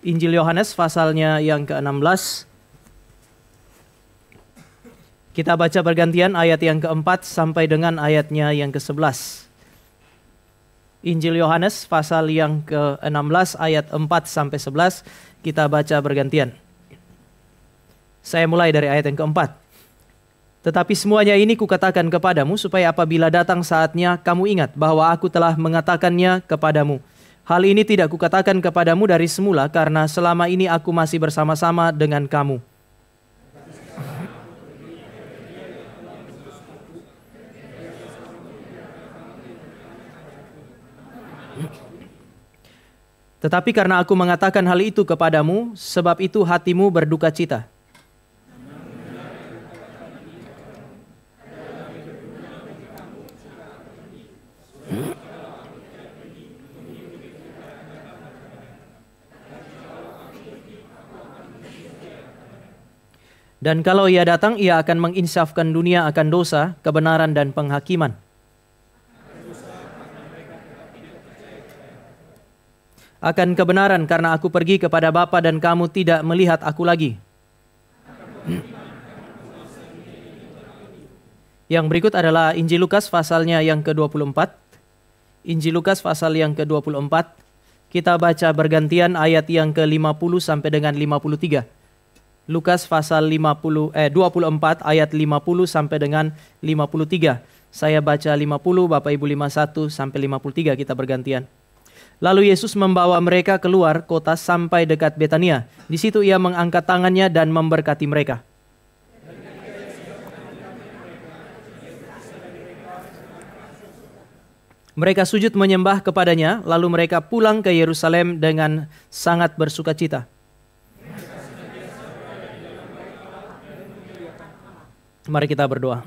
Injil Yohanes pasalnya yang ke-16. Kita baca bergantian ayat yang ke-4 sampai dengan ayatnya yang ke-11. Injil Yohanes pasal yang ke-16 ayat 4 sampai 11. Kita baca bergantian. Saya mulai dari ayat yang ke-4. Tetapi semuanya ini kukatakan kepadamu supaya apabila datang saatnya kamu ingat bahwa aku telah mengatakannya kepadamu. Hal ini tidak kukatakan kepadamu dari semula karena selama ini aku masih bersama-sama dengan kamu. Tetapi karena aku mengatakan hal itu kepadamu, sebab itu hatimu berduka cita. Dan kalau ia datang, ia akan menginsafkan dunia akan dosa, kebenaran, dan penghakiman. Akan kebenaran karena aku pergi kepada Bapa dan kamu tidak melihat aku lagi. Yang berikut adalah Injil Lukas pasalnya yang ke-24. Injil Lukas pasal yang ke-24. Kita baca bergantian ayat yang ke-50 sampai dengan 53. Lukas pasal 24 ayat 50 sampai dengan 53. Saya baca 50, Bapak Ibu 51 sampai 53, kita bergantian. Lalu Yesus membawa mereka keluar kota sampai dekat Betania. Di situ ia mengangkat tangannya dan memberkati mereka. Mereka sujud menyembah kepadanya, lalu mereka pulang ke Yerusalem dengan sangat bersukacita. Mari kita berdoa.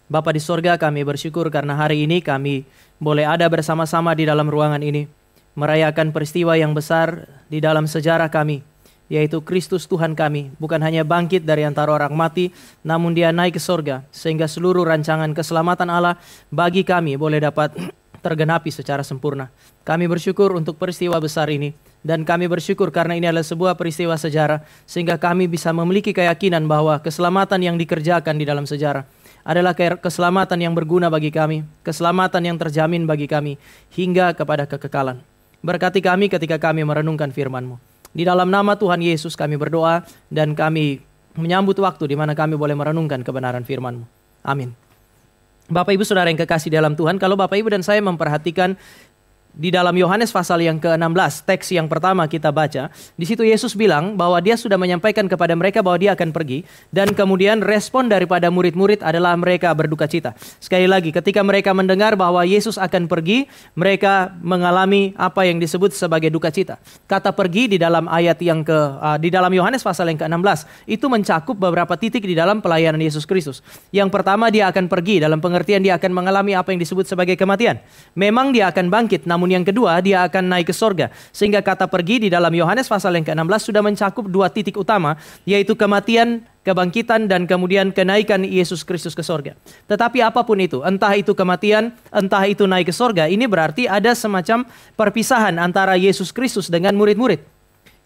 Bapa di sorga, kami bersyukur karena hari ini kami boleh ada bersama-sama di dalam ruangan ini, merayakan peristiwa yang besar di dalam sejarah kami, yaitu Kristus Tuhan kami, bukan hanya bangkit dari antara orang mati, namun dia naik ke sorga, sehingga seluruh rancangan keselamatan Allah bagi kami boleh dapat tergenapi secara sempurna. Kami bersyukur untuk peristiwa besar ini, dan kami bersyukur karena ini adalah sebuah peristiwa sejarah, sehingga kami bisa memiliki keyakinan bahwa keselamatan yang dikerjakan di dalam sejarah adalah keselamatan yang berguna bagi kami, keselamatan yang terjamin bagi kami, hingga kepada kekekalan. Berkati kami ketika kami merenungkan firman-Mu. Di dalam nama Tuhan Yesus kami berdoa, dan kami menyambut waktu di mana kami boleh merenungkan kebenaran firman-Mu. Amin. Bapak Ibu Saudara yang kekasih dalam Tuhan, kalau Bapak Ibu dan saya memperhatikan di dalam Yohanes pasal yang ke-16, teks yang pertama kita baca, di situ Yesus bilang bahwa dia sudah menyampaikan kepada mereka bahwa dia akan pergi, dan kemudian respon daripada murid-murid adalah mereka berduka cita. Sekali lagi, ketika mereka mendengar bahwa Yesus akan pergi, mereka mengalami apa yang disebut sebagai duka cita. Kata pergi di dalam ayat yang di dalam Yohanes pasal yang ke-16 itu mencakup beberapa titik di dalam pelayanan Yesus Kristus. Yang pertama, dia akan pergi dalam pengertian dia akan mengalami apa yang disebut sebagai kematian. Memang dia akan bangkit, namun yang kedua, dia akan naik ke sorga. Sehingga kata pergi di dalam Yohanes pasal yang ke-16 sudah mencakup dua titik utama, yaitu kematian, kebangkitan, dan kemudian kenaikan Yesus Kristus ke sorga. Tetapi apapun itu, entah itu kematian, entah itu naik ke sorga, ini berarti ada semacam perpisahan antara Yesus Kristus dengan murid-murid.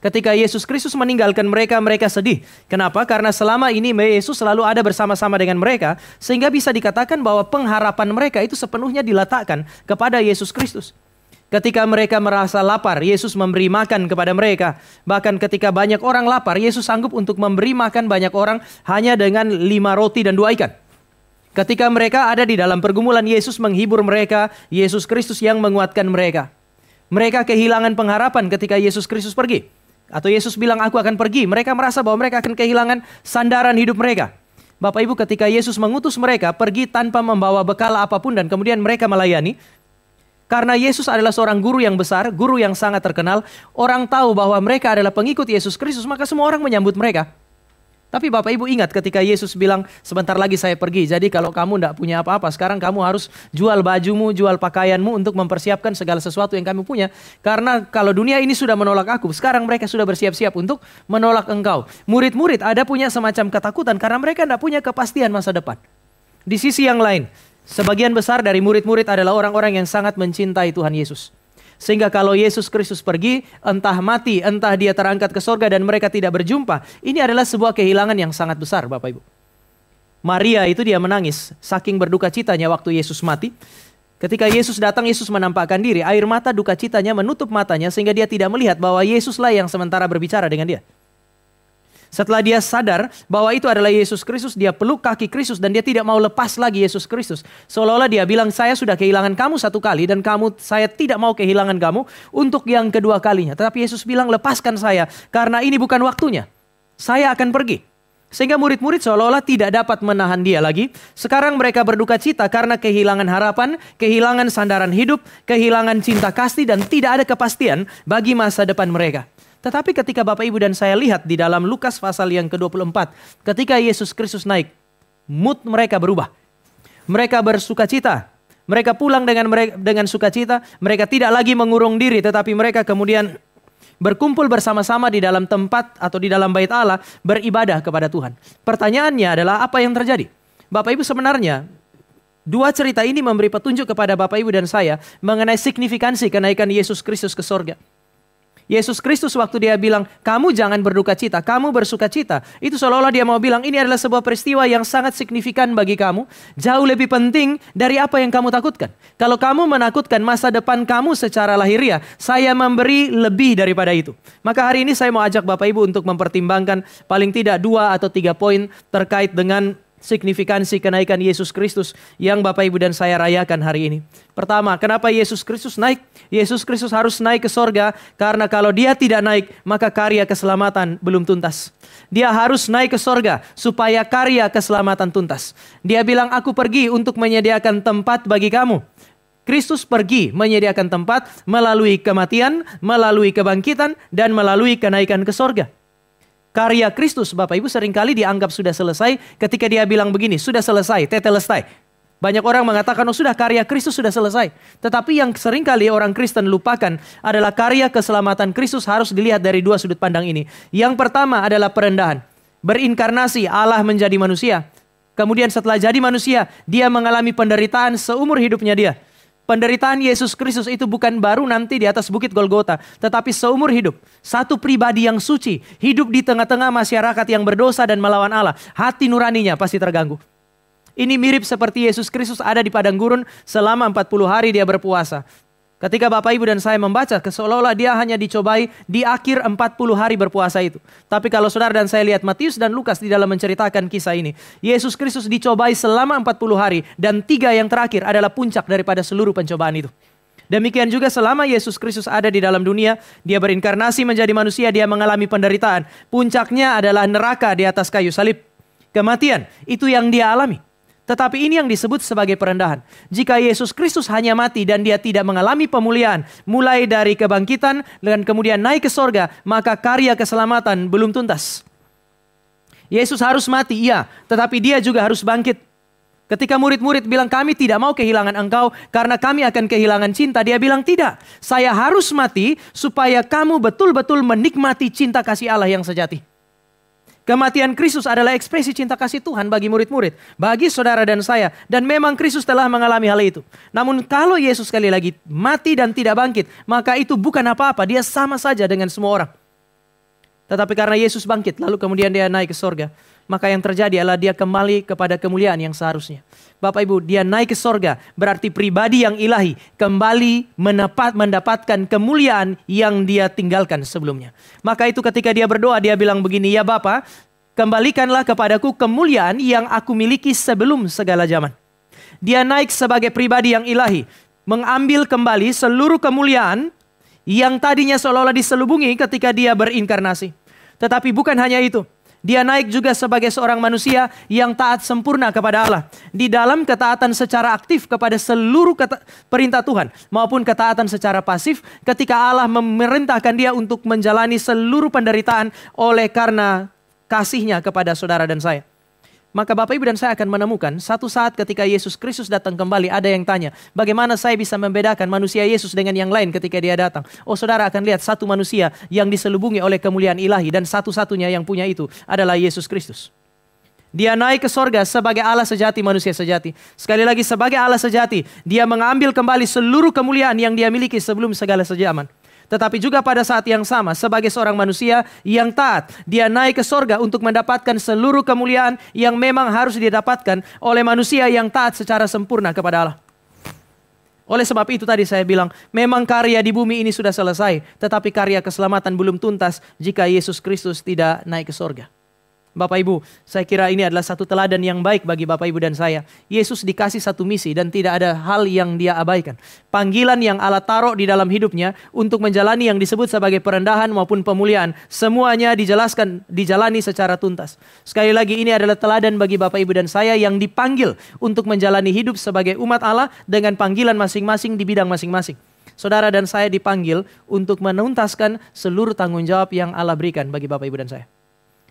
Ketika Yesus Kristus meninggalkan mereka, mereka sedih. Kenapa? Karena selama ini Yesus selalu ada bersama-sama dengan mereka, sehingga bisa dikatakan bahwa pengharapan mereka itu sepenuhnya diletakkan kepada Yesus Kristus. Ketika mereka merasa lapar, Yesus memberi makan kepada mereka. Bahkan ketika banyak orang lapar, Yesus sanggup untuk memberi makan banyak orang hanya dengan 5 roti dan 2 ikan. Ketika mereka ada di dalam pergumulan, Yesus menghibur mereka, Yesus Kristus yang menguatkan mereka. Mereka kehilangan pengharapan ketika Yesus Kristus pergi. Atau Yesus bilang, aku akan pergi. Mereka merasa bahwa mereka akan kehilangan sandaran hidup mereka. Bapak Ibu, ketika Yesus mengutus mereka pergi tanpa membawa bekal apapun dan kemudian mereka melayani, karena Yesus adalah seorang guru yang besar, guru yang sangat terkenal, orang tahu bahwa mereka adalah pengikut Yesus Kristus, maka semua orang menyambut mereka. Tapi Bapak Ibu ingat ketika Yesus bilang, sebentar lagi saya pergi, jadi kalau kamu tidak punya apa-apa, sekarang kamu harus jual bajumu, jual pakaianmu untuk mempersiapkan segala sesuatu yang kamu punya. Karena kalau dunia ini sudah menolak aku, sekarang mereka sudah bersiap-siap untuk menolak engkau. Murid-murid ada punya semacam ketakutan karena mereka tidak punya kepastian masa depan. Di sisi yang lain, sebagian besar dari murid-murid adalah orang-orang yang sangat mencintai Tuhan Yesus. Sehingga kalau Yesus Kristus pergi, entah mati, entah dia terangkat ke sorga dan mereka tidak berjumpa. Ini adalah sebuah kehilangan yang sangat besar, Bapak Ibu. Maria itu dia menangis, saking berduka citanya waktu Yesus mati. Ketika Yesus datang, Yesus menampakkan diri. Air mata duka citanya menutup matanya sehingga dia tidak melihat bahwa Yesuslah yang sementara berbicara dengan dia. Setelah dia sadar bahwa itu adalah Yesus Kristus, dia peluk kaki Kristus dan dia tidak mau lepas lagi Yesus Kristus. Seolah-olah dia bilang, saya sudah kehilangan kamu satu kali dan saya tidak mau kehilangan kamu untuk yang kedua kalinya. Tetapi Yesus bilang, lepaskan saya karena ini bukan waktunya. Saya akan pergi. Sehingga murid-murid seolah-olah tidak dapat menahan dia lagi. Sekarang mereka berduka cita karena kehilangan harapan, kehilangan sandaran hidup, kehilangan cinta kasih dan tidak ada kepastian bagi masa depan mereka. Tetapi ketika Bapak Ibu dan saya lihat di dalam Lukas pasal yang ke-24, ketika Yesus Kristus naik, mood mereka berubah. Mereka bersuka cita. Mereka pulang dengan sukacita. Mereka tidak lagi mengurung diri, tetapi mereka kemudian berkumpul bersama-sama di dalam tempat atau di dalam bait Allah, beribadah kepada Tuhan. Pertanyaannya adalah apa yang terjadi? Bapak Ibu, sebenarnya dua cerita ini memberi petunjuk kepada Bapak Ibu dan saya mengenai signifikansi kenaikan Yesus Kristus ke sorga. Yesus Kristus waktu dia bilang, kamu jangan berduka cita, kamu bersuka cita. Itu seolah-olah dia mau bilang, ini adalah sebuah peristiwa yang sangat signifikan bagi kamu. Jauh lebih penting dari apa yang kamu takutkan. Kalau kamu menakutkan masa depan kamu secara lahiriah, saya memberi lebih daripada itu. Maka hari ini saya mau ajak Bapak Ibu untuk mempertimbangkan paling tidak 2 atau 3 poin terkait dengan signifikansi kenaikan Yesus Kristus yang Bapak Ibu dan saya rayakan hari ini. Pertama, kenapa Yesus Kristus naik? Yesus Kristus harus naik ke sorga karena kalau dia tidak naik, maka karya keselamatan belum tuntas. Dia harus naik ke sorga supaya karya keselamatan tuntas. Dia bilang, aku pergi untuk menyediakan tempat bagi kamu. Kristus pergi menyediakan tempat melalui kematian, melalui kebangkitan, dan melalui kenaikan ke sorga. Karya Kristus, Bapak Ibu, seringkali dianggap sudah selesai ketika dia bilang begini, sudah selesai, tetelestai. Banyak orang mengatakan, oh sudah, karya Kristus sudah selesai. Tetapi yang seringkali orang Kristen lupakan adalah karya keselamatan Kristus harus dilihat dari 2 sudut pandang ini. Yang pertama adalah perendahan. Berinkarnasi, Allah menjadi manusia. Kemudian setelah jadi manusia, dia mengalami penderitaan seumur hidupnya dia. Penderitaan Yesus Kristus itu bukan baru nanti di atas bukit Golgota, tetapi seumur hidup. Satu pribadi yang suci, hidup di tengah-tengah masyarakat yang berdosa dan melawan Allah. Hati nuraninya pasti terganggu. Ini mirip seperti Yesus Kristus ada di padang gurun selama 40 hari dia berpuasa. Ketika Bapak Ibu dan saya membaca, seolah-olah dia hanya dicobai di akhir 40 hari berpuasa itu. Tapi kalau saudara dan saya lihat Matius dan Lukas di dalam menceritakan kisah ini, Yesus Kristus dicobai selama 40 hari dan 3 yang terakhir adalah puncak daripada seluruh pencobaan itu. Demikian juga selama Yesus Kristus ada di dalam dunia, dia berinkarnasi menjadi manusia, dia mengalami penderitaan. Puncaknya adalah neraka di atas kayu salib. Kematian, itu yang dia alami. Tetapi ini yang disebut sebagai perendahan. Jika Yesus Kristus hanya mati dan dia tidak mengalami pemulihan, mulai dari kebangkitan dan kemudian naik ke sorga, maka karya keselamatan belum tuntas. Yesus harus mati, iya, tetapi dia juga harus bangkit. Ketika murid-murid bilang, kami tidak mau kehilangan engkau karena kami akan kehilangan cinta, dia bilang, tidak, saya harus mati supaya kamu betul-betul menikmati cinta kasih Allah yang sejati. Kematian Kristus adalah ekspresi cinta kasih Tuhan bagi murid-murid, bagi saudara dan saya. Dan memang Kristus telah mengalami hal itu. Namun kalau Yesus sekali lagi mati dan tidak bangkit, maka itu bukan apa-apa. Dia sama saja dengan semua orang. Tetapi karena Yesus bangkit, lalu kemudian dia naik ke sorga, maka yang terjadi adalah dia kembali kepada kemuliaan yang seharusnya. Bapak Ibu, dia naik ke sorga, berarti pribadi yang ilahi kembali mendapatkan kemuliaan yang dia tinggalkan sebelumnya. Maka itu ketika dia berdoa, dia bilang begini, ya Bapa, kembalikanlah kepadaku kemuliaan yang aku miliki sebelum segala zaman. Dia naik sebagai pribadi yang ilahi, mengambil kembali seluruh kemuliaan yang tadinya seolah-olah diselubungi ketika dia berinkarnasi. Tetapi bukan hanya itu. Dia naik juga sebagai seorang manusia yang taat sempurna kepada Allah. Di dalam ketaatan secara aktif kepada seluruh perintah Tuhan. Maupun ketaatan secara pasif ketika Allah memerintahkan dia untuk menjalani seluruh penderitaan oleh karena kasihnya kepada saudara dan saya. Maka Bapak Ibu dan saya akan menemukan satu saat ketika Yesus Kristus datang kembali, ada yang tanya, bagaimana saya bisa membedakan manusia Yesus dengan yang lain ketika dia datang? Oh, saudara akan lihat satu manusia yang diselubungi oleh kemuliaan ilahi dan satu-satunya yang punya itu adalah Yesus Kristus. Dia naik ke sorga sebagai Allah sejati, manusia sejati. Sekali lagi, sebagai Allah sejati, dia mengambil kembali seluruh kemuliaan yang dia miliki sebelum segala sejaman. Tetapi juga pada saat yang sama, sebagai seorang manusia yang taat, dia naik ke sorga untuk mendapatkan seluruh kemuliaan yang memang harus didapatkan oleh manusia yang taat secara sempurna kepada Allah. Oleh sebab itu tadi saya bilang, memang karya di bumi ini sudah selesai, tetapi karya keselamatan belum tuntas jika Yesus Kristus tidak naik ke sorga. Bapak Ibu, saya kira ini adalah satu teladan yang baik bagi Bapak Ibu dan saya. Yesus dikasih satu misi dan tidak ada hal yang dia abaikan. Panggilan yang Allah taruh di dalam hidupnya untuk menjalani yang disebut sebagai perendahan maupun pemuliaan, semuanya dijalani secara tuntas. Sekali lagi, ini adalah teladan bagi Bapak Ibu dan saya yang dipanggil untuk menjalani hidup sebagai umat Allah dengan panggilan masing-masing di bidang masing-masing. Saudara dan saya dipanggil untuk menuntaskan seluruh tanggung jawab yang Allah berikan bagi Bapak Ibu dan saya.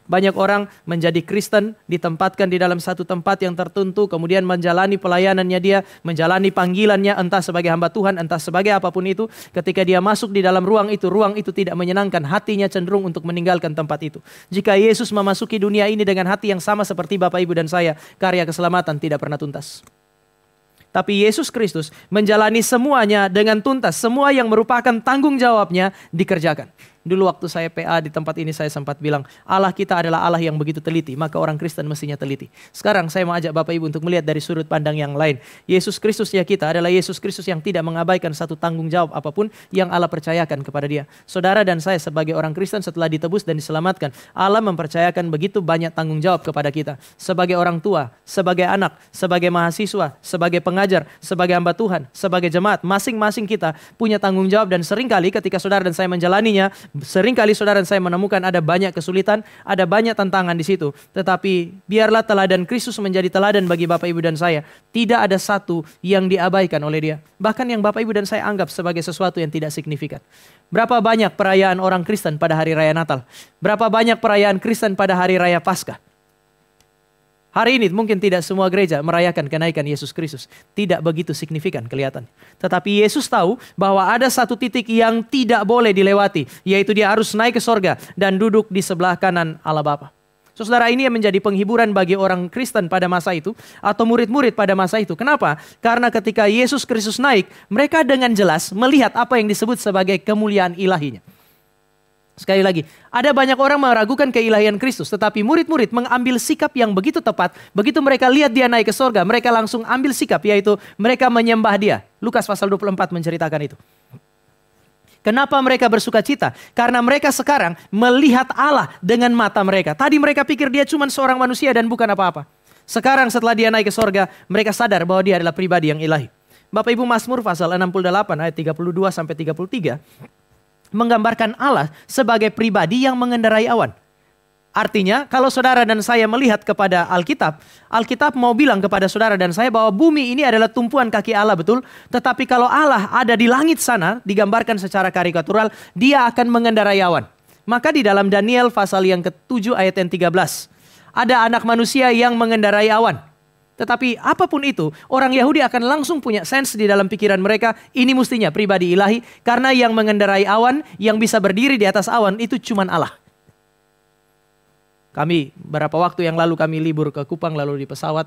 Banyak orang menjadi Kristen, ditempatkan di dalam satu tempat yang tertentu, kemudian menjalani pelayanannya dia, menjalani panggilannya entah sebagai hamba Tuhan, entah sebagai apapun itu. Ketika dia masuk di dalam ruang itu tidak menyenangkan, hatinya cenderung untuk meninggalkan tempat itu. Jika Yesus memasuki dunia ini dengan hati yang sama seperti Bapak Ibu dan saya, karya keselamatan tidak pernah tuntas. Tapi Yesus Kristus menjalani semuanya dengan tuntas. Semua yang merupakan tanggung jawabnya dikerjakan. Dulu waktu saya PA di tempat ini saya sempat bilang, Allah kita adalah Allah yang begitu teliti, maka orang Kristen mestinya teliti. Sekarang saya mau ajak Bapak Ibu untuk melihat dari sudut pandang yang lain. Yesus Kristus ya kita adalah Yesus Kristus yang tidak mengabaikan satu tanggung jawab apapun yang Allah percayakan kepada dia. Saudara dan saya sebagai orang Kristen setelah ditebus dan diselamatkan, Allah mempercayakan begitu banyak tanggung jawab kepada kita. Sebagai orang tua, sebagai anak, sebagai mahasiswa, sebagai pengajar, sebagai hamba Tuhan, sebagai jemaat, masing-masing kita punya tanggung jawab dan seringkali ketika saudara dan saya menjalaninya, seringkali saudara dan saya menemukan ada banyak kesulitan, ada banyak tantangan di situ. Tetapi biarlah teladan Kristus menjadi teladan bagi Bapak Ibu dan saya. Tidak ada satu yang diabaikan oleh dia. Bahkan yang Bapak Ibu dan saya anggap sebagai sesuatu yang tidak signifikan. Berapa banyak perayaan orang Kristen pada hari raya Natal? Berapa banyak perayaan Kristen pada hari raya Paskah? Hari ini mungkin tidak semua gereja merayakan kenaikan Yesus Kristus. Tidak begitu signifikan kelihatan. Tetapi Yesus tahu bahwa ada satu titik yang tidak boleh dilewati. Yaitu dia harus naik ke sorga dan duduk di sebelah kanan Allah Bapa. Saudara, ini yang menjadi penghiburan bagi orang Kristen pada masa itu. Atau murid-murid pada masa itu. Kenapa? Karena ketika Yesus Kristus naik, mereka dengan jelas melihat apa yang disebut sebagai kemuliaan ilahinya. Sekali lagi, ada banyak orang meragukan keilahian Kristus, tetapi murid-murid mengambil sikap yang begitu tepat. Begitu mereka lihat dia naik ke sorga, mereka langsung ambil sikap, yaitu mereka menyembah dia. Lukas pasal 24 menceritakan itu. Kenapa mereka bersuka cita? Karena mereka sekarang melihat Allah dengan mata mereka. Tadi mereka pikir dia cuma seorang manusia dan bukan apa-apa. Sekarang setelah dia naik ke sorga, mereka sadar bahwa dia adalah pribadi yang ilahi. Bapak Ibu, Mazmur pasal 68 ayat 32 sampai 33. Menggambarkan Allah sebagai pribadi yang mengendarai awan. Artinya, kalau saudara dan saya melihat kepada Alkitab, Alkitab mau bilang kepada saudara dan saya bahwa bumi ini adalah tumpuan kaki Allah, betul. Tetapi kalau Allah ada di langit sana, digambarkan secara karikatural, dia akan mengendarai awan. Maka di dalam Daniel pasal yang ke-7 ayat yang 13, ada anak manusia yang mengendarai awan. Tetapi apapun itu, orang Yahudi akan langsung punya sense di dalam pikiran mereka, ini mestinya pribadi ilahi, karena yang mengendarai awan, yang bisa berdiri di atas awan, itu cuman Allah. Kami beberapa waktu yang lalu kami libur ke Kupang, lalu di pesawat,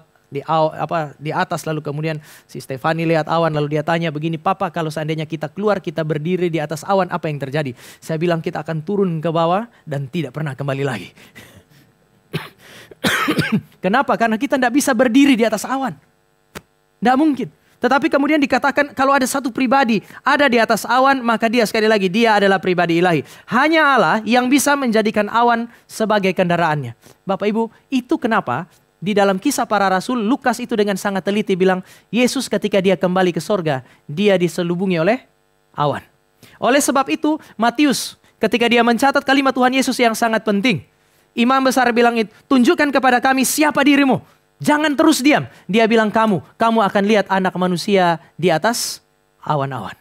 di atas, lalu kemudian si Stefani lihat awan, lalu dia tanya begini, Papa kalau seandainya kita keluar, kita berdiri di atas awan, apa yang terjadi? Saya bilang kita akan turun ke bawah dan tidak pernah kembali lagi. Kenapa? Karena kita tidak bisa berdiri di atas awan. Tidak mungkin. Tetapi kemudian dikatakan kalau ada satu pribadi ada di atas awan, maka dia sekali lagi dia adalah pribadi ilahi. Hanya Allah yang bisa menjadikan awan sebagai kendaraannya. Bapak Ibu, itu kenapa di dalam Kisah Para Rasul Lukas itu dengan sangat teliti bilang Yesus ketika dia kembali ke sorga, dia diselubungi oleh awan. Oleh sebab itu Matius ketika dia mencatat kalimat Tuhan Yesus yang sangat penting, imam besar bilang, tunjukkan kepada kami siapa dirimu. Jangan terus diam. Dia bilang kamu akan lihat anak manusia di atas awan-awan.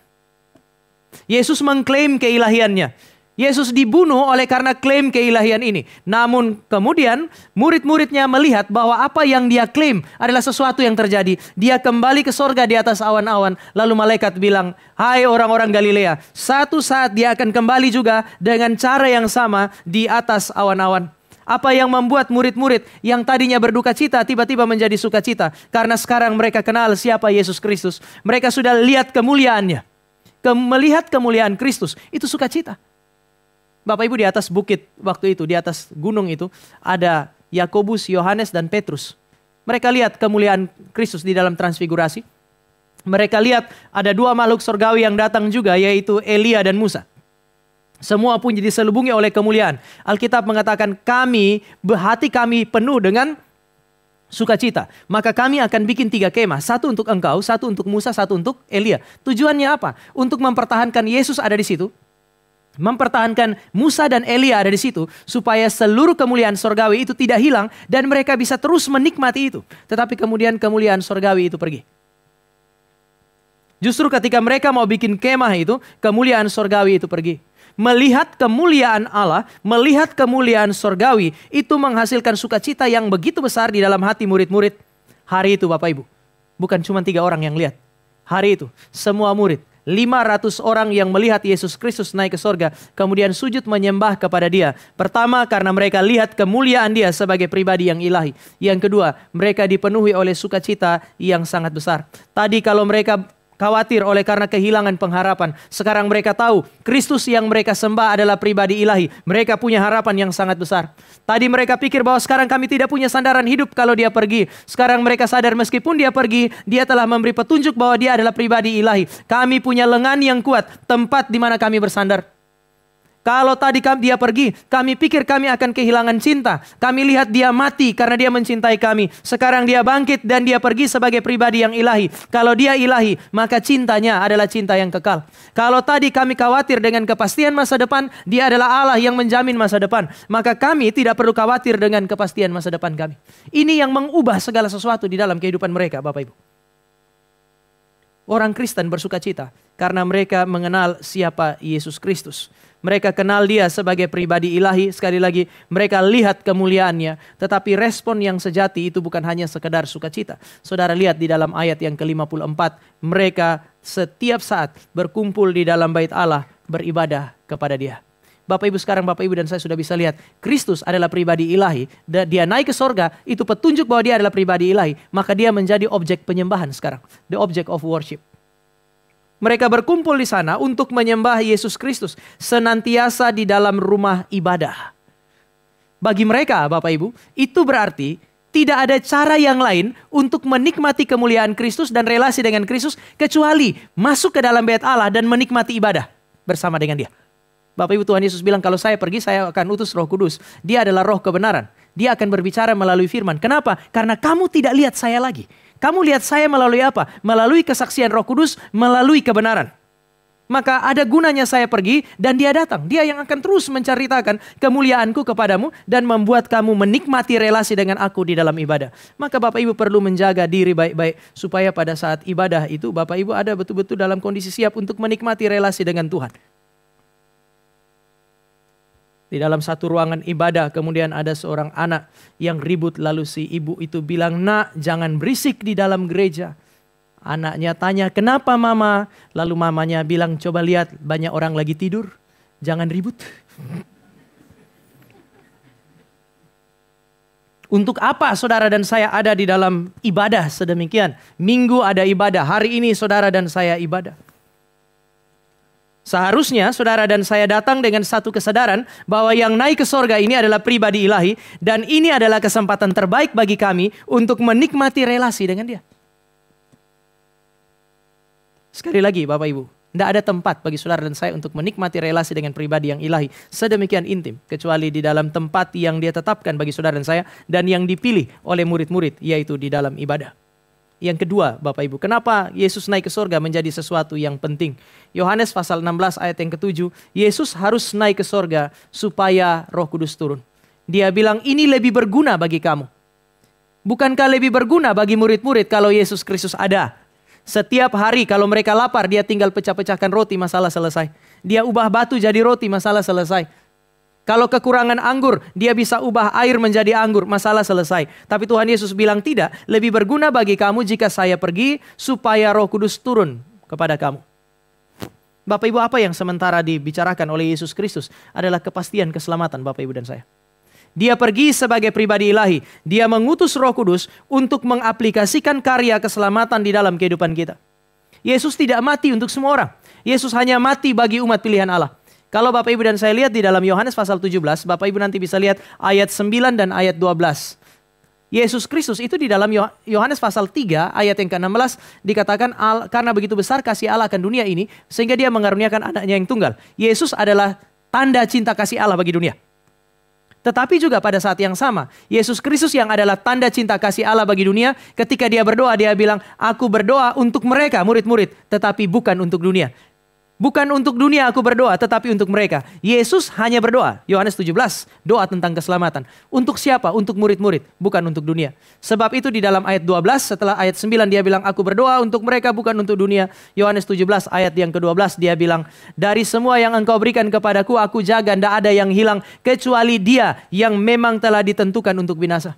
Yesus mengklaim keilahiannya. Yesus dibunuh oleh karena klaim keilahian ini. Namun kemudian murid-muridnya melihat bahwa apa yang dia klaim adalah sesuatu yang terjadi. Dia kembali ke sorga di atas awan-awan. Lalu malaikat bilang, hai orang-orang Galilea, satu saat dia akan kembali juga dengan cara yang sama di atas awan-awan. Apa yang membuat murid-murid yang tadinya berduka cita tiba-tiba menjadi sukacita? Karena sekarang mereka kenal siapa Yesus Kristus. Mereka sudah lihat kemuliaannya. Melihat kemuliaan Kristus itu sukacita. Bapak Ibu, di atas bukit waktu itu, di atas gunung itu ada Yakobus, Yohanes, dan Petrus. Mereka lihat kemuliaan Kristus di dalam transfigurasi. Mereka lihat ada dua makhluk surgawi yang datang juga, yaitu Elia dan Musa. Semua pun diselubungi oleh kemuliaan. Alkitab mengatakan hati kami penuh dengan sukacita. Maka kami akan bikin 3 kemah. 1 untuk engkau, 1 untuk Musa, 1 untuk Elia. Tujuannya apa? Untuk mempertahankan Yesus ada di situ. Mempertahankan Musa dan Elia ada di situ. Supaya seluruh kemuliaan surgawi itu tidak hilang. Dan mereka bisa terus menikmati itu. Tetapi kemudian kemuliaan surgawi itu pergi. Justru ketika mereka mau bikin kemah itu, kemuliaan surgawi itu pergi. Melihat kemuliaan Allah, melihat kemuliaan surgawi, itu menghasilkan sukacita yang begitu besar di dalam hati murid-murid. Hari itu Bapak Ibu, bukan cuma 3 orang yang lihat. Hari itu, semua murid, 500 orang yang melihat Yesus Kristus naik ke sorga, kemudian sujud menyembah kepada Dia. Pertama, karena mereka lihat kemuliaan Dia sebagai pribadi yang ilahi. Yang kedua, mereka dipenuhi oleh sukacita yang sangat besar. Tadi kalau mereka khawatir oleh karena kehilangan pengharapan. Sekarang mereka tahu Kristus yang mereka sembah adalah pribadi ilahi. Mereka punya harapan yang sangat besar. Tadi mereka pikir bahwa sekarang kami tidak punya sandaran hidup kalau Dia pergi. Sekarang mereka sadar meskipun Dia pergi, Dia telah memberi petunjuk bahwa Dia adalah pribadi ilahi. Kami punya lengan yang kuat, tempat di mana kami bersandar. Kalau tadi Dia pergi, kami pikir kami akan kehilangan cinta. Kami lihat Dia mati karena Dia mencintai kami. Sekarang Dia bangkit dan Dia pergi sebagai pribadi yang ilahi. Kalau Dia ilahi, maka cintanya adalah cinta yang kekal. Kalau tadi kami khawatir dengan kepastian masa depan, Dia adalah Allah yang menjamin masa depan. Maka kami tidak perlu khawatir dengan kepastian masa depan kami. Ini yang mengubah segala sesuatu di dalam kehidupan mereka, Bapak Ibu. Orang Kristen bersukacita karena mereka mengenal siapa Yesus Kristus. Mereka kenal Dia sebagai pribadi ilahi. Sekali lagi, mereka lihat kemuliaannya. Tetapi respon yang sejati itu bukan hanya sekedar sukacita. Saudara lihat di dalam ayat yang ke-54. Mereka setiap saat berkumpul di dalam bait Allah, beribadah kepada Dia. Bapak Ibu, sekarang Bapak Ibu dan saya sudah bisa lihat. Kristus adalah pribadi ilahi. Dia naik ke sorga, itu petunjuk bahwa Dia adalah pribadi ilahi. Maka Dia menjadi objek penyembahan sekarang. The object of worship. Mereka berkumpul di sana untuk menyembah Yesus Kristus. Senantiasa di dalam rumah ibadah. Bagi mereka, Bapak Ibu, itu berarti tidak ada cara yang lain untuk menikmati kemuliaan Kristus dan relasi dengan Kristus kecuali masuk ke dalam bait Allah dan menikmati ibadah bersama dengan Dia. Bapak Ibu, Tuhan Yesus bilang, kalau saya pergi, saya akan utus Roh Kudus. Dia adalah roh kebenaran. Dia akan berbicara melalui firman. Kenapa? Karena kamu tidak lihat saya lagi. Kamu lihat saya melalui apa? Melalui kesaksian Roh Kudus, melalui kebenaran. Maka ada gunanya saya pergi dan Dia datang. Dia yang akan terus menceritakan kemuliaanku kepadamu dan membuat kamu menikmati relasi dengan aku di dalam ibadah. Maka Bapak Ibu perlu menjaga diri baik-baik supaya pada saat ibadah itu Bapak Ibu ada betul-betul dalam kondisi siap untuk menikmati relasi dengan Tuhan. Di dalam satu ruangan ibadah kemudian ada seorang anak yang ribut, lalu si ibu itu bilang, "Nak, jangan berisik di dalam gereja." Anaknya tanya, "Kenapa mama?" Lalu mamanya bilang, "Coba lihat, banyak orang lagi tidur, jangan ribut." Untuk apa saudara dan saya ada di dalam ibadah sedemikian? Minggu ada ibadah, hari ini saudara dan saya ibadah. Seharusnya saudara dan saya datang dengan satu kesadaran bahwa yang naik ke sorga ini adalah pribadi ilahi. Dan ini adalah kesempatan terbaik bagi kami untuk menikmati relasi dengan Dia. Sekali lagi Bapak Ibu, tidak ada tempat bagi saudara dan saya untuk menikmati relasi dengan pribadi yang ilahi sedemikian intim. Kecuali di dalam tempat yang Dia tetapkan bagi saudara dan saya. Dan yang dipilih oleh murid-murid, yaitu di dalam ibadah. Yang kedua, Bapak Ibu, kenapa Yesus naik ke sorga menjadi sesuatu yang penting? Yohanes pasal 16 ayat yang ke-7, Yesus harus naik ke sorga supaya Roh Kudus turun. Dia bilang, ini lebih berguna bagi kamu. Bukankah lebih berguna bagi murid-murid kalau Yesus Kristus ada? Setiap hari kalau mereka lapar, Dia tinggal pecah-pecahkan roti, masalah selesai. Dia ubah batu jadi roti, masalah selesai. Kalau kekurangan anggur, Dia bisa ubah air menjadi anggur, masalah selesai. Tapi Tuhan Yesus bilang tidak, lebih berguna bagi kamu jika saya pergi supaya Roh Kudus turun kepada kamu. Bapak Ibu, apa yang sementara dibicarakan oleh Yesus Kristus adalah kepastian keselamatan Bapak Ibu dan saya. Dia pergi sebagai pribadi ilahi. Dia mengutus Roh Kudus untuk mengaplikasikan karya keselamatan di dalam kehidupan kita. Yesus tidak mati untuk semua orang. Yesus hanya mati bagi umat pilihan Allah. Kalau Bapak Ibu dan saya lihat di dalam Yohanes pasal 17, Bapak Ibu nanti bisa lihat ayat 9 dan ayat 12. Yesus Kristus itu di dalam Yohanes pasal 3 ayat yang ke-16 dikatakan karena begitu besar kasih Allah akan dunia ini sehingga dia mengaruniakan anaknya yang tunggal. Yesus adalah tanda cinta kasih Allah bagi dunia. Tetapi juga pada saat yang sama, Yesus Kristus yang adalah tanda cinta kasih Allah bagi dunia, ketika dia berdoa, dia bilang, aku berdoa untuk mereka, murid-murid, tetapi bukan untuk dunia. Bukan untuk dunia aku berdoa, tetapi untuk mereka. Yesus hanya berdoa. Yohanes 17, doa tentang keselamatan. Untuk siapa? Untuk murid-murid, bukan untuk dunia. Sebab itu di dalam ayat 12, setelah ayat 9 dia bilang, aku berdoa untuk mereka, bukan untuk dunia. Yohanes 17 ayat yang ke-12 dia bilang, dari semua yang engkau berikan kepadaku, aku jaga, tidak ada yang hilang, kecuali dia yang memang telah ditentukan untuk binasa.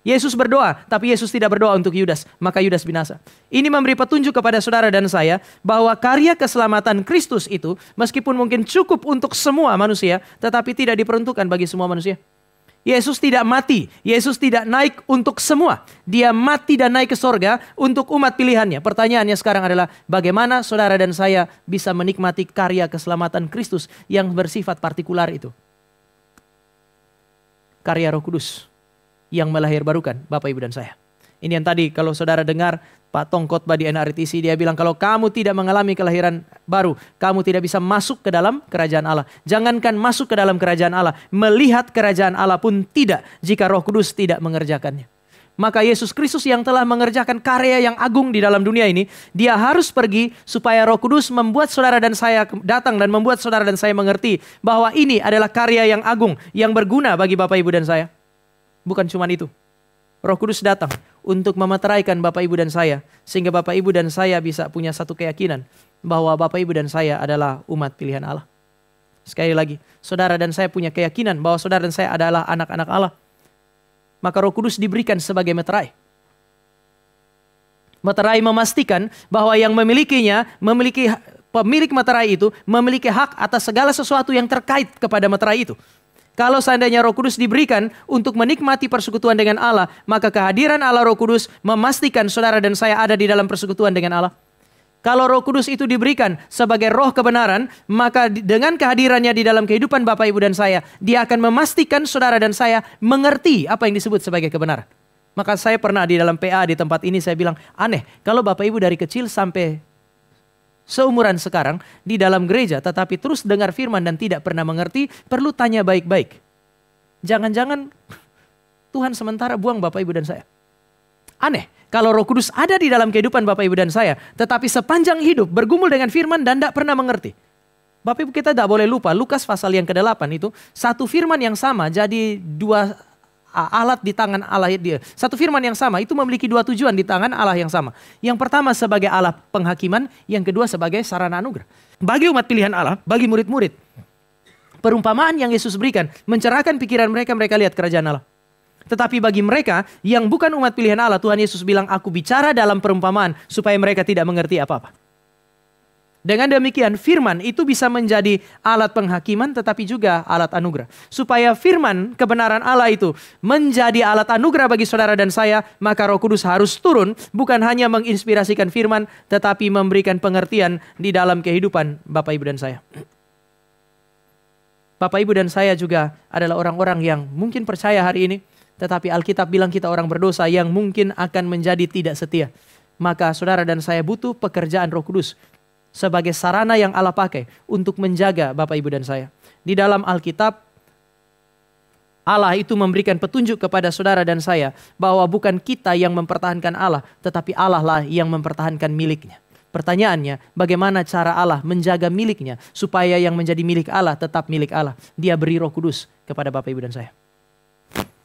Yesus berdoa, tapi Yesus tidak berdoa untuk Yudas, maka Yudas binasa. Ini memberi petunjuk kepada saudara dan saya bahwa karya keselamatan Kristus itu meskipun mungkin cukup untuk semua manusia, tetapi tidak diperuntukkan bagi semua manusia. Yesus tidak mati, Yesus tidak naik untuk semua. Dia mati dan naik ke sorga untuk umat pilihannya. Pertanyaannya sekarang adalah bagaimana saudara dan saya bisa menikmati karya keselamatan Kristus yang bersifat partikular itu? Karya Roh Kudus yang melahirbarukan Bapak, Ibu, dan saya. Ini yang tadi kalau saudara dengar Pak Tong khotbah di NRTC, dia bilang kalau kamu tidak mengalami kelahiran baru, kamu tidak bisa masuk ke dalam kerajaan Allah. Jangankan masuk ke dalam kerajaan Allah, melihat kerajaan Allah pun tidak jika Roh Kudus tidak mengerjakannya. Maka Yesus Kristus yang telah mengerjakan karya yang agung di dalam dunia ini, dia harus pergi supaya Roh Kudus membuat saudara dan saya datang dan membuat saudara dan saya mengerti bahwa ini adalah karya yang agung, yang berguna bagi Bapak, Ibu, dan saya. Bukan cuma itu. Roh Kudus datang untuk memeteraikan Bapak, Ibu, dan saya. Sehingga Bapak, Ibu, dan saya bisa punya satu keyakinan bahwa Bapak, Ibu, dan saya adalah umat pilihan Allah. Sekali lagi, saudara dan saya punya keyakinan bahwa saudara dan saya adalah anak-anak Allah. Maka Roh Kudus diberikan sebagai meterai. Meterai memastikan bahwa yang memilikinya, pemilik meterai itu memiliki hak atas segala sesuatu yang terkait kepada meterai itu. Kalau seandainya Roh Kudus diberikan untuk menikmati persekutuan dengan Allah, maka kehadiran Allah Roh Kudus memastikan saudara dan saya ada di dalam persekutuan dengan Allah. Kalau Roh Kudus itu diberikan sebagai roh kebenaran, maka dengan kehadirannya di dalam kehidupan Bapak, Ibu, dan saya, dia akan memastikan saudara dan saya mengerti apa yang disebut sebagai kebenaran. Maka saya pernah di dalam PA di tempat ini saya bilang, aneh kalau Bapak Ibu dari kecil sampai seumuran sekarang di dalam gereja tetapi terus dengar firman dan tidak pernah mengerti, perlu tanya baik-baik. Jangan-jangan Tuhan sementara buang Bapak, Ibu, dan saya. Aneh kalau Roh Kudus ada di dalam kehidupan Bapak, Ibu, dan saya, tetapi sepanjang hidup bergumul dengan firman dan tidak pernah mengerti. Bapak, Ibu, kita tidak boleh lupa Lukas pasal yang ke-8 itu satu firman yang sama jadi dua alat di tangan Allah dia. Satu firman yang sama itu memiliki dua tujuan di tangan Allah yang sama. Yang pertama sebagai alat penghakiman, yang kedua sebagai sarana anugerah. Bagi umat pilihan Allah, bagi murid-murid, perumpamaan yang Yesus berikan mencerahkan pikiran mereka, mereka lihat kerajaan Allah. Tetapi bagi mereka yang bukan umat pilihan Allah, Tuhan Yesus bilang, aku bicara dalam perumpamaan supaya mereka tidak mengerti apa-apa. Dengan demikian firman itu bisa menjadi alat penghakiman tetapi juga alat anugerah. Supaya firman kebenaran Allah itu menjadi alat anugerah bagi saudara dan saya, maka Roh Kudus harus turun bukan hanya menginspirasikan firman tetapi memberikan pengertian di dalam kehidupan Bapak, Ibu, dan saya. Bapak, Ibu, dan saya juga adalah orang-orang yang mungkin percaya hari ini, tetapi Alkitab bilang kita orang berdosa yang mungkin akan menjadi tidak setia. Maka saudara dan saya butuh pekerjaan Roh Kudus sebagai sarana yang Allah pakai untuk menjaga Bapak, Ibu, dan saya. Di dalam Alkitab, Allah itu memberikan petunjuk kepada saudara dan saya bahwa bukan kita yang mempertahankan Allah, tetapi Allah lah yang mempertahankan miliknya. Pertanyaannya, bagaimana cara Allah menjaga miliknya supaya yang menjadi milik Allah tetap milik Allah? Dia beri Roh Kudus kepada Bapak, Ibu, dan saya.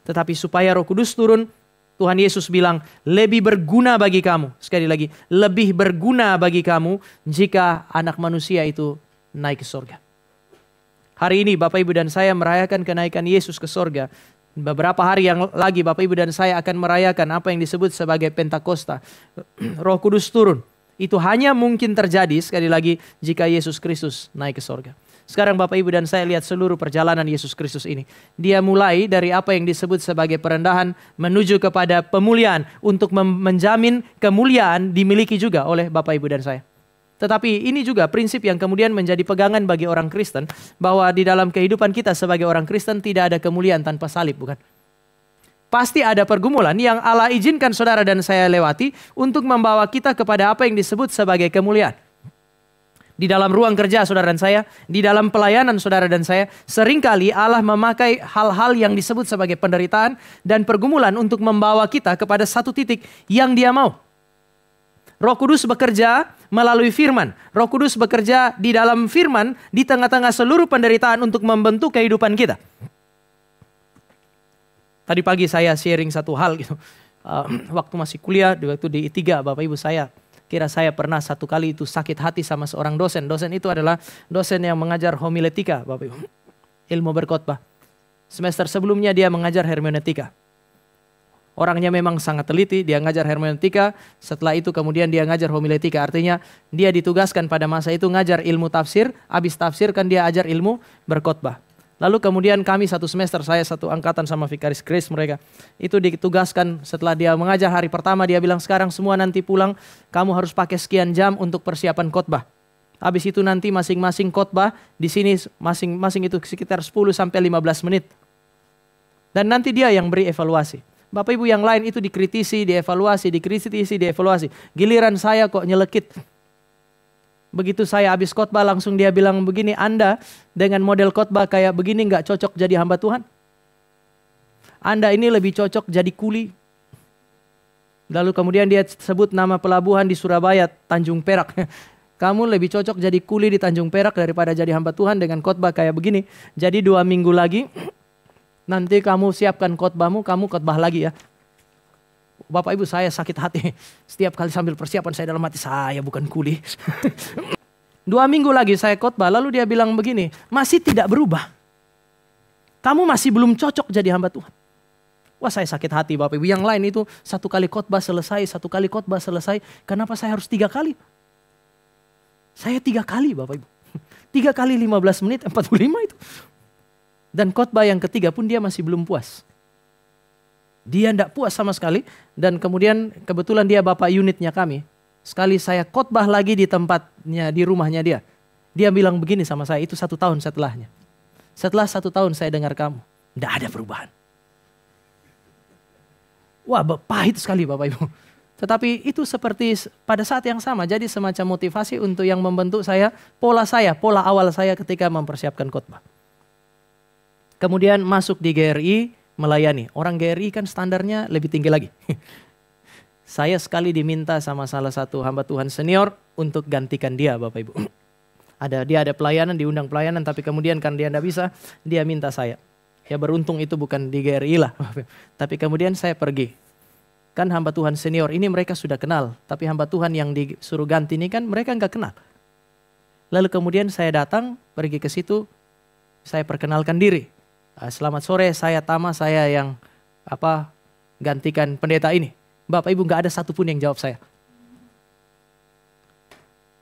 Tetapi supaya Roh Kudus turun, Tuhan Yesus bilang, lebih berguna bagi kamu. Sekali lagi, lebih berguna bagi kamu jika anak manusia itu naik ke sorga. Hari ini Bapak, Ibu, dan saya merayakan kenaikan Yesus ke sorga. Beberapa hari yang lagi Bapak, Ibu, dan saya akan merayakan apa yang disebut sebagai Pentakosta. Roh Kudus turun. Itu hanya mungkin terjadi sekali lagi jika Yesus Kristus naik ke sorga. Sekarang Bapak Ibu dan saya lihat seluruh perjalanan Yesus Kristus ini. Dia mulai dari apa yang disebut sebagai perendahan menuju kepada pemuliaan untuk menjamin kemuliaan dimiliki juga oleh Bapak Ibu dan saya. Tetapi ini juga prinsip yang kemudian menjadi pegangan bagi orang Kristen, bahwa di dalam kehidupan kita sebagai orang Kristen tidak ada kemuliaan tanpa salib, bukan? Pasti ada pergumulan yang Allah izinkan saudara dan saya lewati untuk membawa kita kepada apa yang disebut sebagai kemuliaan. Di dalam ruang kerja saudara dan saya, di dalam pelayanan saudara dan saya, seringkali Allah memakai hal-hal yang disebut sebagai penderitaan dan pergumulan untuk membawa kita kepada satu titik yang Dia mau. Roh Kudus bekerja melalui firman. Roh Kudus bekerja di dalam firman di tengah-tengah seluruh penderitaan untuk membentuk kehidupan kita. Tadi pagi saya sharing satu hal gitu. Waktu masih kuliah, waktu di I3, Bapak Ibu saya pernah satu kali itu sakit hati sama seorang dosen. Dosen itu adalah dosen yang mengajar homiletika, Bapak Ibu. Ilmu berkhotbah. Semester sebelumnya dia mengajar hermeneutika. Orangnya memang sangat teliti, dia ngajar hermeneutika. Setelah itu kemudian dia ngajar homiletika. Artinya dia ditugaskan pada masa itu ngajar ilmu tafsir. Habis tafsir kan dia ajar ilmu berkhotbah. Lalu kemudian kami satu semester, saya satu angkatan sama Vikaris Grace mereka. Itu ditugaskan setelah dia mengajar hari pertama, dia bilang sekarang semua nanti pulang, kamu harus pakai sekian jam untuk persiapan khotbah. Habis itu nanti masing-masing khotbah di sini masing-masing itu sekitar 10 sampai 15 menit. Dan nanti dia yang beri evaluasi. Bapak Ibu yang lain itu dikritisi, dievaluasi, dievaluasi. Giliran saya kok nyelekit. Begitu saya habis khotbah langsung dia bilang begini, Anda dengan model khotbah kayak begini nggak cocok jadi hamba Tuhan. Anda ini lebih cocok jadi kuli. Lalu kemudian dia sebut nama pelabuhan di Surabaya, Tanjung Perak. Kamu lebih cocok jadi kuli di Tanjung Perak daripada jadi hamba Tuhan dengan khotbah kayak begini. Jadi 2 minggu lagi nanti kamu siapkan khotbahmu, kamu khotbah lagi ya. Bapak Ibu saya sakit hati. Setiap kali sambil persiapan saya dalam hati, saya bukan kuli. 2 minggu lagi saya khotbah, lalu dia bilang begini, masih tidak berubah. Kamu masih belum cocok jadi hamba Tuhan. Wah saya sakit hati Bapak Ibu. Yang lain itu 1 kali khotbah selesai, 1 kali khotbah selesai. Kenapa saya harus 3 kali? Saya 3 kali Bapak Ibu. 3 kali 15 menit, 45 itu. Dan khotbah yang ketiga pun dia masih belum puas. Dia tidak puas sama sekali. Dan kemudian kebetulan dia bapak unitnya kami. Sekali saya khotbah lagi di tempatnya, di rumahnya dia. Dia bilang begini sama saya, itu 1 tahun setelahnya. Setelah 1 tahun saya dengar kamu, tidak ada perubahan. Wah pahit sekali Bapak Ibu. Tetapi itu seperti pada saat yang sama. Jadi semacam motivasi untuk yang membentuk saya, pola awal saya ketika mempersiapkan khotbah. Kemudian masuk di GRI, melayani. Orang GRI kan standarnya lebih tinggi lagi. Saya sekali diminta sama salah satu hamba Tuhan senior untuk gantikan dia Bapak Ibu. Dia ada pelayanan, diundang pelayanan, tapi kemudian kan dia tidak bisa, dia minta saya. Ya beruntung itu bukan di GRI lah. Tapi kemudian saya pergi. Kan hamba Tuhan senior ini mereka sudah kenal. Tapi hamba Tuhan yang disuruh ganti ini kan mereka nggak kenal. Lalu kemudian saya datang, pergi ke situ, saya perkenalkan diri. Selamat sore, saya Tama, saya yang gantikan pendeta ini. Bapak Ibu nggak ada satupun yang jawab saya.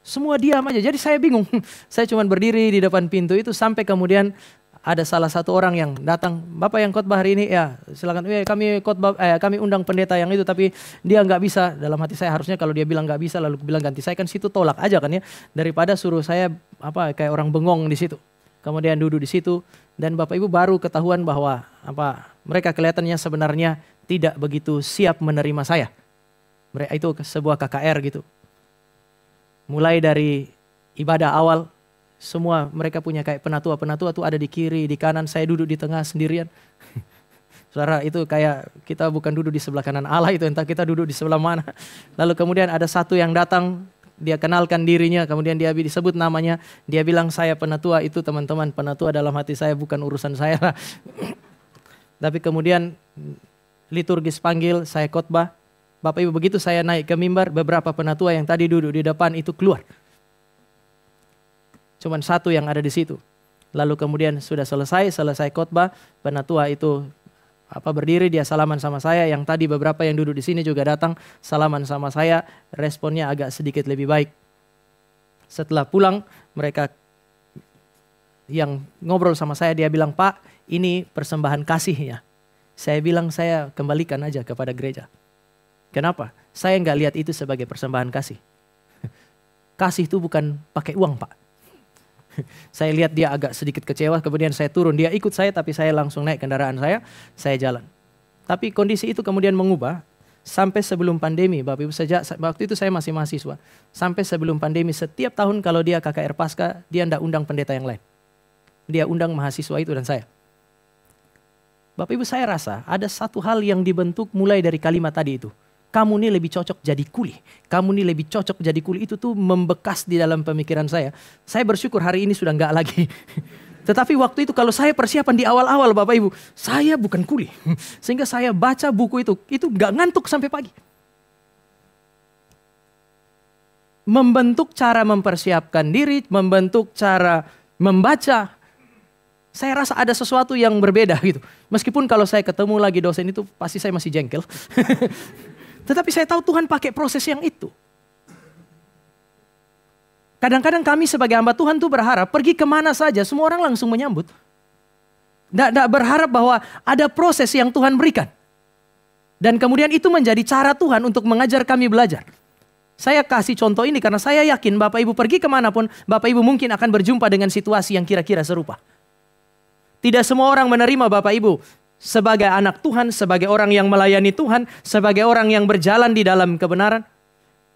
Semua diam aja, jadi saya bingung. Saya cuma berdiri di depan pintu itu sampai kemudian ada salah satu orang yang datang. Bapak yang khotbah hari ini, ya silakan. Kami undang pendeta yang itu, tapi dia nggak bisa. Dalam hati saya harusnya kalau dia bilang nggak bisa, lalu bilang ganti saya kan situ tolak aja kan ya. Daripada suruh saya kayak orang bengong di situ. Kemudian duduk di situ dan Bapak Ibu baru ketahuan bahwa mereka kelihatannya sebenarnya tidak begitu siap menerima saya. Mereka itu sebuah KKR gitu. Mulai dari ibadah awal semua mereka punya kayak penatua tuh ada di kiri, di kanan, saya duduk di tengah sendirian. Saudara itu kayak kita bukan duduk di sebelah kanan Allah itu, entah kita duduk di sebelah mana. Lalu kemudian ada satu yang datang, dia kenalkan dirinya, kemudian dia disebut namanya, dia bilang saya penatua itu teman-teman, penatua dalam hati saya bukan urusan saya lah. Tapi kemudian liturgis panggil, saya khotbah. Bapak Ibu begitu saya naik ke mimbar, beberapa penatua yang tadi duduk di depan itu keluar. Cuman satu yang ada di situ. Lalu kemudian sudah selesai khotbah, penatua itu berdiri, dia salaman sama saya. Yang tadi beberapa yang duduk di sini juga datang salaman sama saya. Responnya agak sedikit lebih baik. Setelah pulang mereka yang ngobrol sama saya, dia bilang, "Pak, ini persembahan kasihnya." Saya bilang, saya kembalikan aja kepada gereja. Kenapa? Saya nggak lihat itu sebagai persembahan kasih. Kasih itu bukan pakai uang, Pak. Saya lihat dia agak sedikit kecewa, kemudian saya turun. Dia ikut saya, tapi saya langsung naik kendaraan saya jalan. Tapi kondisi itu kemudian mengubah sampai sebelum pandemi. Bapak Ibu, sejak waktu itu saya masih mahasiswa. Sampai sebelum pandemi, setiap tahun kalau dia KKR Pasca, dia ndak undang pendeta yang lain. Dia undang mahasiswa itu dan saya. Bapak Ibu, saya rasa ada satu hal yang dibentuk mulai dari kalimat tadi itu. Kamu nih lebih cocok jadi kuli. Kamu nih lebih cocok jadi kuli. Itu tuh membekas di dalam pemikiran saya. Saya bersyukur hari ini sudah enggak lagi. Tetapi waktu itu kalau saya persiapan di awal-awal Bapak Ibu, saya bukan kuli. Sehingga saya baca buku itu enggak ngantuk sampai pagi. Membentuk cara mempersiapkan diri, membentuk cara membaca. Saya rasa ada sesuatu yang berbeda gitu. Meskipun kalau saya ketemu lagi dosen itu pasti saya masih jengkel. Tetapi saya tahu Tuhan pakai proses yang itu. Kadang-kadang kami sebagai hamba Tuhan tuh berharap pergi kemana saja semua orang langsung menyambut. Tidak berharap bahwa ada proses yang Tuhan berikan. Dan kemudian itu menjadi cara Tuhan untuk mengajar kami belajar. Saya kasih contoh ini karena saya yakin Bapak Ibu pergi kemanapun, Bapak Ibu mungkin akan berjumpa dengan situasi yang kira-kira serupa. Tidak semua orang menerima Bapak Ibu sebagai anak Tuhan, sebagai orang yang melayani Tuhan, sebagai orang yang berjalan di dalam kebenaran.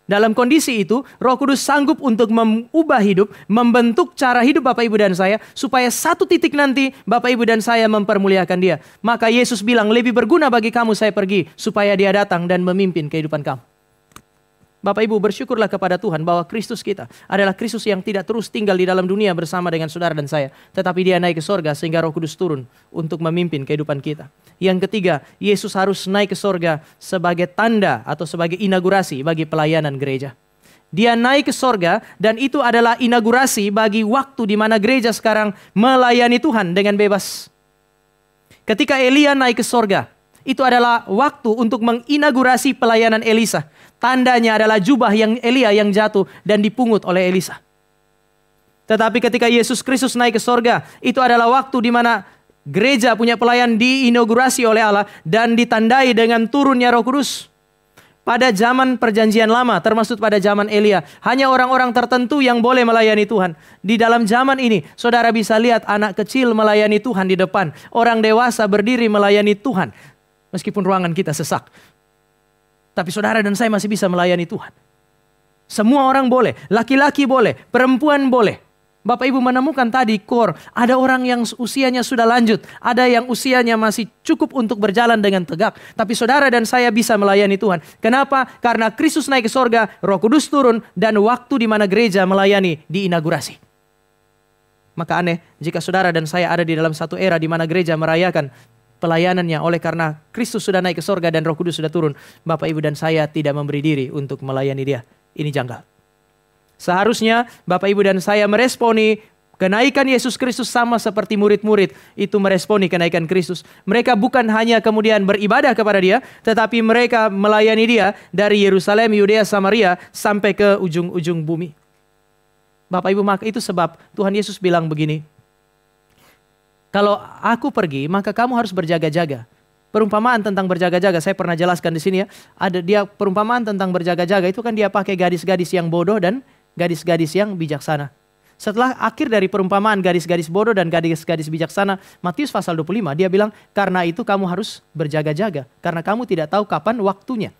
Dalam kondisi itu, Roh Kudus sanggup untuk mengubah hidup, membentuk cara hidup Bapak Ibu dan saya, supaya satu titik nanti Bapak Ibu dan saya mempermuliakan Dia. Maka Yesus bilang, lebih berguna bagi kamu saya pergi, supaya Dia datang dan memimpin kehidupan kamu. Bapak Ibu, bersyukurlah kepada Tuhan bahwa Kristus kita adalah Kristus yang tidak terus tinggal di dalam dunia bersama dengan saudara dan saya. Tetapi Dia naik ke sorga sehingga Roh Kudus turun untuk memimpin kehidupan kita. Yang ketiga, Yesus harus naik ke sorga sebagai tanda atau sebagai inaugurasi bagi pelayanan gereja. Dia naik ke sorga dan itu adalah inaugurasi bagi waktu di mana gereja sekarang melayani Tuhan dengan bebas. Ketika Elia naik ke sorga, itu adalah waktu untuk menginaugurasi pelayanan Elisa. Tandanya adalah jubah yang Elia yang jatuh dan dipungut oleh Elisa. Tetapi ketika Yesus Kristus naik ke sorga, itu adalah waktu di mana gereja punya pelayan diinaugurasi oleh Allah dan ditandai dengan turunnya Roh Kudus. Pada zaman perjanjian lama, termasuk pada zaman Elia, hanya orang-orang tertentu yang boleh melayani Tuhan. Di dalam zaman ini, saudara bisa lihat anak kecil melayani Tuhan di depan. Orang dewasa berdiri melayani Tuhan. Meskipun ruangan kita sesak. Tapi saudara dan saya masih bisa melayani Tuhan. Semua orang boleh, laki-laki boleh, perempuan boleh. Bapak Ibu menemukan tadi core, ada orang yang usianya sudah lanjut, ada yang usianya masih cukup untuk berjalan dengan tegak. Tapi saudara dan saya bisa melayani Tuhan. Kenapa? Karena Kristus naik ke sorga, Roh Kudus turun, dan waktu di mana gereja melayani diinaugurasi. Maka aneh jika saudara dan saya ada di dalam satu era di mana gereja merayakan pelayanannya oleh karena Kristus sudah naik ke sorga dan Roh Kudus sudah turun. Bapak Ibu dan saya tidak memberi diri untuk melayani Dia. Ini janggal. Seharusnya Bapak Ibu dan saya meresponi kenaikan Yesus Kristus sama seperti murid-murid itu meresponi kenaikan Kristus. Mereka bukan hanya kemudian beribadah kepada Dia, tetapi mereka melayani Dia dari Yerusalem, Yudea, Samaria sampai ke ujung-ujung bumi. Bapak Ibu, maka itu sebab Tuhan Yesus bilang begini, kalau aku pergi, maka kamu harus berjaga-jaga. Perumpamaan tentang berjaga-jaga, saya pernah jelaskan di sini ya. Ada dia perumpamaan tentang berjaga-jaga itu kan dia pakai gadis-gadis yang bodoh dan gadis-gadis yang bijaksana. Setelah akhir dari perumpamaan gadis-gadis bodoh dan gadis-gadis bijaksana, Matius pasal 25, dia bilang, karena itu kamu harus berjaga-jaga. Karena kamu tidak tahu kapan waktunya.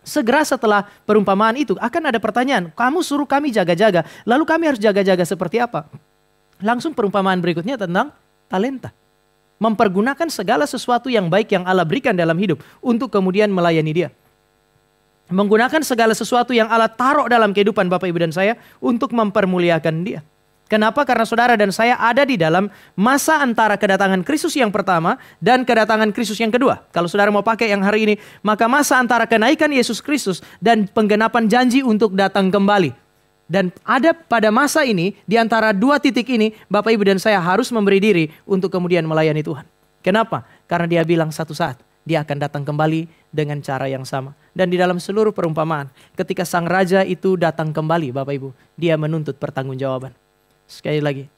Segera setelah perumpamaan itu akan ada pertanyaan, kamu suruh kami jaga-jaga, lalu kami harus jaga-jaga seperti apa? Langsung perumpamaan berikutnya tentang talenta. Mempergunakan segala sesuatu yang baik yang Allah berikan dalam hidup untuk kemudian melayani Dia. Menggunakan segala sesuatu yang Allah taruh dalam kehidupan Bapak Ibu dan saya untuk mempermuliakan Dia. Kenapa? Karena saudara dan saya ada di dalam masa antara kedatangan Kristus yang pertama dan kedatangan Kristus yang kedua. Kalau saudara mau pakai yang hari ini, maka masa antara kenaikan Yesus Kristus dan penggenapan janji untuk datang kembali. Dan ada pada masa ini, di antara dua titik ini, Bapak Ibu dan saya harus memberi diri untuk kemudian melayani Tuhan. Kenapa? Karena Dia bilang satu saat, Dia akan datang kembali dengan cara yang sama. Dan di dalam seluruh perumpamaan, ketika sang raja itu datang kembali, Bapak Ibu, dia menuntut pertanggungjawaban. Sekali lagi,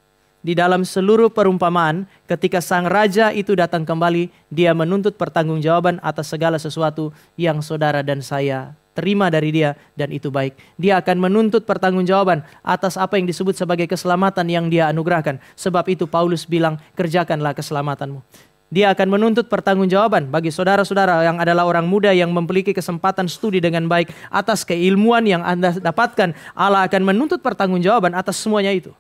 di dalam seluruh perumpamaan, ketika sang raja itu datang kembali, dia menuntut pertanggungjawaban atas segala sesuatu yang saudara dan saya terima dari dia, dan itu baik. Dia akan menuntut pertanggungjawaban atas apa yang disebut sebagai keselamatan yang dia anugerahkan. Sebab itu Paulus bilang, kerjakanlah keselamatanmu. Dia akan menuntut pertanggungjawaban bagi saudara-saudara yang adalah orang muda yang memiliki kesempatan studi dengan baik atas keilmuan yang Anda dapatkan. Allah akan menuntut pertanggungjawaban atas semuanya itu.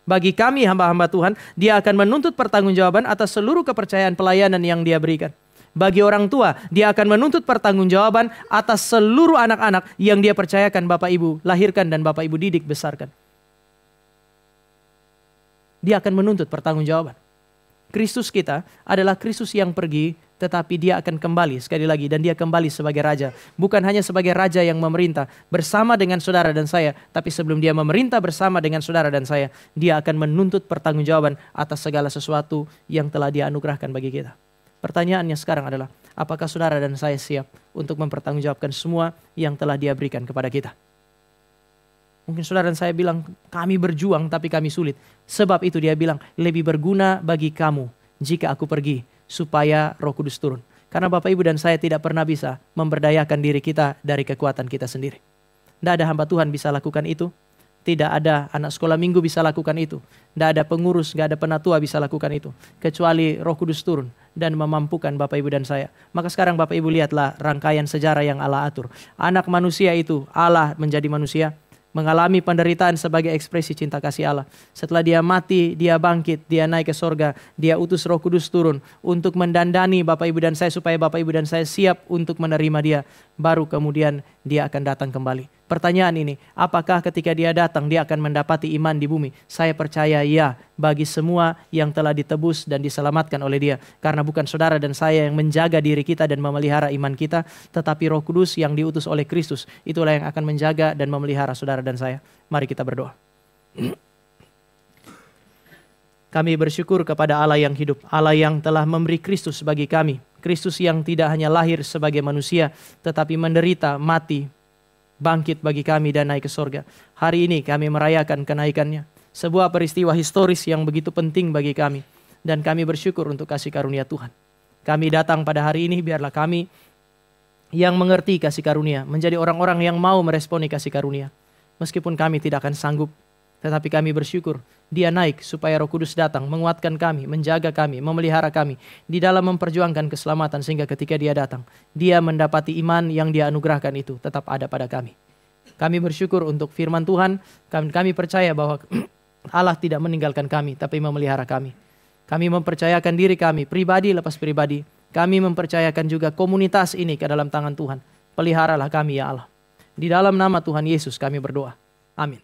Bagi kami hamba-hamba Tuhan, dia akan menuntut pertanggungjawaban atas seluruh kepercayaan pelayanan yang dia berikan. Bagi orang tua, dia akan menuntut pertanggungjawaban atas seluruh anak-anak yang dia percayakan Bapak Ibu lahirkan dan Bapak Ibu didik besarkan. Dia akan menuntut pertanggungjawaban. Kristus kita adalah Kristus yang pergi, tetapi dia akan kembali sekali lagi, dan dia kembali sebagai raja. Bukan hanya sebagai raja yang memerintah bersama dengan saudara dan saya, tapi sebelum dia memerintah bersama dengan saudara dan saya, dia akan menuntut pertanggungjawaban atas segala sesuatu yang telah dia anugerahkan bagi kita. Pertanyaannya sekarang adalah, apakah saudara dan saya siap untuk mempertanggungjawabkan semua yang telah dia berikan kepada kita? Mungkin saudara dan saya bilang, kami berjuang tapi kami sulit. Sebab itu dia bilang, lebih berguna bagi kamu jika aku pergi, supaya Roh Kudus turun. Karena Bapak Ibu dan saya tidak pernah bisa memberdayakan diri kita dari kekuatan kita sendiri. Tidak ada hamba Tuhan bisa lakukan itu. Tidak ada anak sekolah minggu bisa lakukan itu. Tidak ada pengurus, tidak ada penatua bisa lakukan itu. Kecuali Roh Kudus turun dan memampukan Bapak Ibu dan saya. Maka sekarang Bapak Ibu lihatlah rangkaian sejarah yang Allah atur. Anak manusia itu, Allah menjadi manusia, mengalami penderitaan sebagai ekspresi cinta kasih Allah. Setelah dia mati, dia bangkit, dia naik ke sorga, dia utus Roh Kudus turun untuk mendandani Bapak Ibu dan saya supaya Bapak Ibu dan saya siap untuk menerima dia. Baru kemudian dia akan datang kembali. Pertanyaan ini, apakah ketika dia datang dia akan mendapati iman di bumi? Saya percaya ya, bagi semua yang telah ditebus dan diselamatkan oleh dia. Karena bukan saudara dan saya yang menjaga diri kita dan memelihara iman kita, tetapi Roh Kudus yang diutus oleh Kristus. Itulah yang akan menjaga dan memelihara saudara dan saya. Mari kita berdoa. Kami bersyukur kepada Allah yang hidup, Allah yang telah memberi Kristus bagi kami. Kristus yang tidak hanya lahir sebagai manusia, tetapi menderita, mati, bangkit bagi kami dan naik ke sorga. Hari ini kami merayakan kenaikannya. Sebuah peristiwa historis yang begitu penting bagi kami. Dan kami bersyukur untuk kasih karunia Tuhan. Kami datang pada hari ini, biarlah kami yang mengerti kasih karunia, menjadi orang-orang yang mau meresponi kasih karunia. Meskipun kami tidak akan sanggup, tetapi kami bersyukur dia naik supaya Roh Kudus datang, menguatkan kami, menjaga kami, memelihara kami di dalam memperjuangkan keselamatan, sehingga ketika dia datang, dia mendapati iman yang dia anugerahkan itu tetap ada pada kami. Kami bersyukur untuk firman Tuhan. Kami percaya bahwa Allah tidak meninggalkan kami, tapi memelihara kami. Kami mempercayakan diri kami, pribadi lepas pribadi. Kami mempercayakan juga komunitas ini ke dalam tangan Tuhan. Peliharalah kami ya Allah. Di dalam nama Tuhan Yesus kami berdoa. Amin.